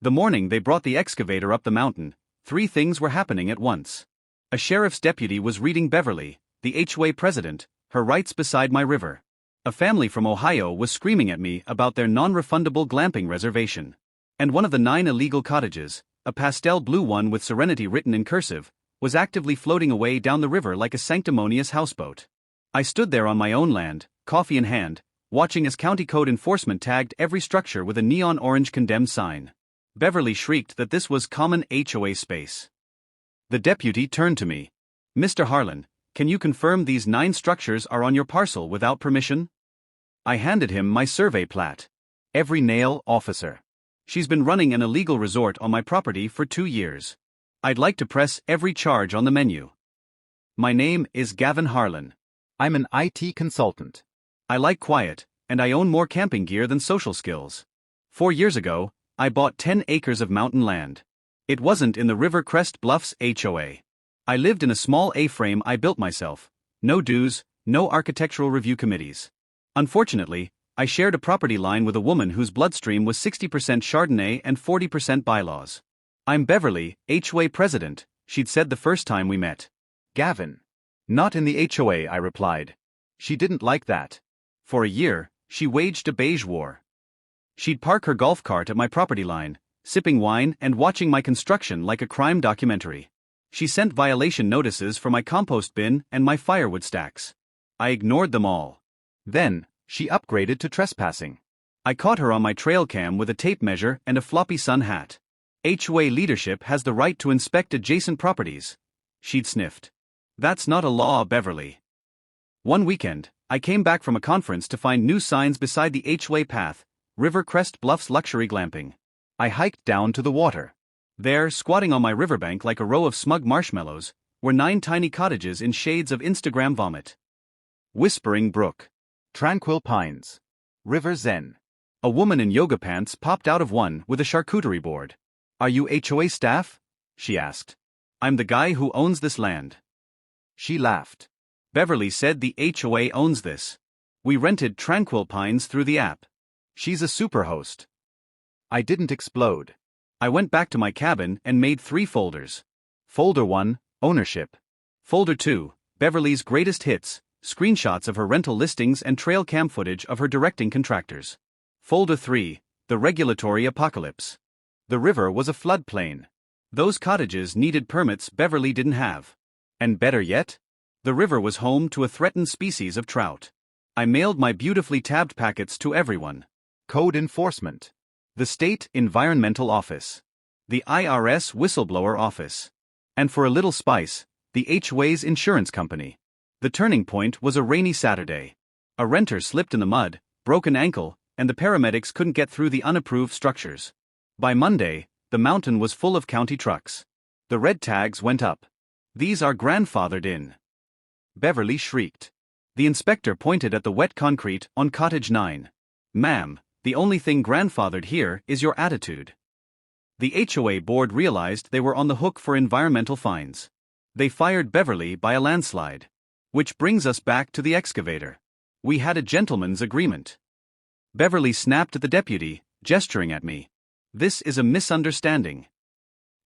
The morning they brought the excavator up the mountain, three things were happening at once. A sheriff's deputy was reading Beverly, the HOA president, her rights beside my river. A family from Ohio was screaming at me about their non-refundable glamping reservation. And one of the 9 illegal cottages, a pastel blue one with Serenity written in cursive, was actively floating away down the river like a sanctimonious houseboat. I stood there on my own land, coffee in hand, watching as county code enforcement tagged every structure with a neon orange condemned sign. Beverly shrieked that this was common HOA space. The deputy turned to me. "Mr. Harlan, can you confirm these 9 structures are on your parcel without permission?" I handed him my survey plat. "Every nail, officer. She's been running an illegal resort on my property for 2 years. I'd like to press every charge on the menu. My name is Gavin Harlan. I'm an IT consultant. I like quiet, and I own more camping gear than social skills. 4 years ago, I bought 10 acres of mountain land. It wasn't in the River Crest Bluffs HOA. I lived in a small A-frame I built myself. No dues, no architectural review committees. Unfortunately, I shared a property line with a woman whose bloodstream was 60% Chardonnay and 40% bylaws. I'm Beverly, HOA president, she'd said the first time we met. Gavin. Not in the HOA, I replied. She didn't like that. For a year, she waged a beige war. She'd park her golf cart at my property line, sipping wine and watching my construction like a crime documentary. She sent violation notices for my compost bin and my firewood stacks. I ignored them all. Then, she upgraded to trespassing. I caught her on my trail cam with a tape measure and a floppy sun hat. HOA leadership has the right to inspect adjacent properties. She'd sniffed. That's not a law, Beverly. One weekend, I came back from a conference to find new signs beside the HOA path, River Crest Bluffs Luxury Glamping. I hiked down to the water. There, squatting on my riverbank like a row of smug marshmallows, were 9 tiny cottages in shades of Instagram vomit. Whispering Brook. Tranquil Pines. River Zen. A woman in yoga pants popped out of one with a charcuterie board. "Are you HOA staff?" she asked. "I'm the guy who owns this land." She laughed. "Beverly said the HOA owns this. We rented Tranquil Pines through the app. She's a superhost." I didn't explode. I went back to my cabin and made 3 folders. Folder 1, Ownership. Folder 2, Beverly's Greatest Hits, screenshots of her rental listings and trail cam footage of her directing contractors. Folder 3, The Regulatory Apocalypse. The river was a floodplain. Those cottages needed permits Beverly didn't have. And better yet, the river was home to a threatened species of trout. I mailed my beautifully tabbed packets to everyone. Code Enforcement. The State Environmental Office. The IRS Whistleblower Office. And for a little spice, the HOA's insurance company. The turning point was a rainy Saturday. A renter slipped in the mud, broke an ankle, and the paramedics couldn't get through the unapproved structures. By Monday, the mountain was full of county trucks. The red tags went up. "These are grandfathered in." Beverly shrieked. The inspector pointed at the wet concrete on Cottage 9. "Ma'am, the only thing grandfathered here is your attitude." The HOA board realized they were on the hook for environmental fines. They fired Beverly by a landslide. Which brings us back to the excavator. We had a gentleman's agreement. Beverly snapped at the deputy, gesturing at me. "This is a misunderstanding."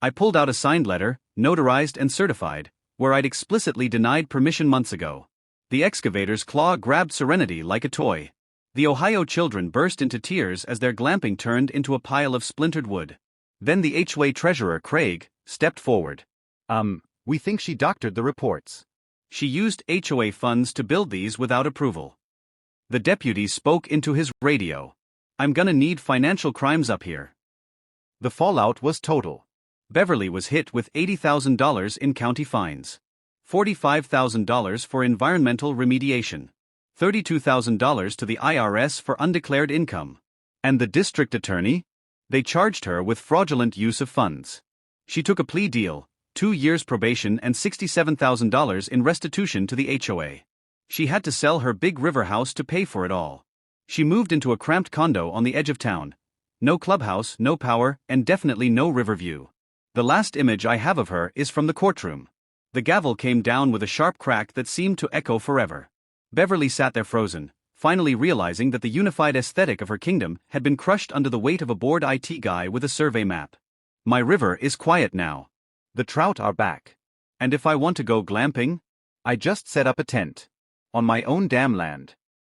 I pulled out a signed letter, notarized and certified, where I'd explicitly denied permission months ago. The excavator's claw grabbed Serenity like a toy. The Ohio children burst into tears as their glamping turned into a pile of splintered wood. Then the HOA treasurer, Craig, stepped forward. We think she doctored the reports. She used HOA funds to build these without approval." The deputy spoke into his radio. "I'm gonna need financial crimes up here." The fallout was total. Beverly was hit with $80,000 in county fines, $45,000 for environmental remediation, $32,000 to the IRS for undeclared income. And the district attorney? They charged her with fraudulent use of funds. She took a plea deal, 2 years probation and $67,000 in restitution to the HOA. She had to sell her big river house to pay for it all. She moved into a cramped condo on the edge of town. No clubhouse, no power, and definitely no river view. The last image I have of her is from the courtroom. The gavel came down with a sharp crack that seemed to echo forever. Beverly sat there frozen, finally realizing that the unified aesthetic of her kingdom had been crushed under the weight of a bored IT guy with a survey map. My river is quiet now. The trout are back. And if I want to go glamping, I just set up a tent. On my own damn land.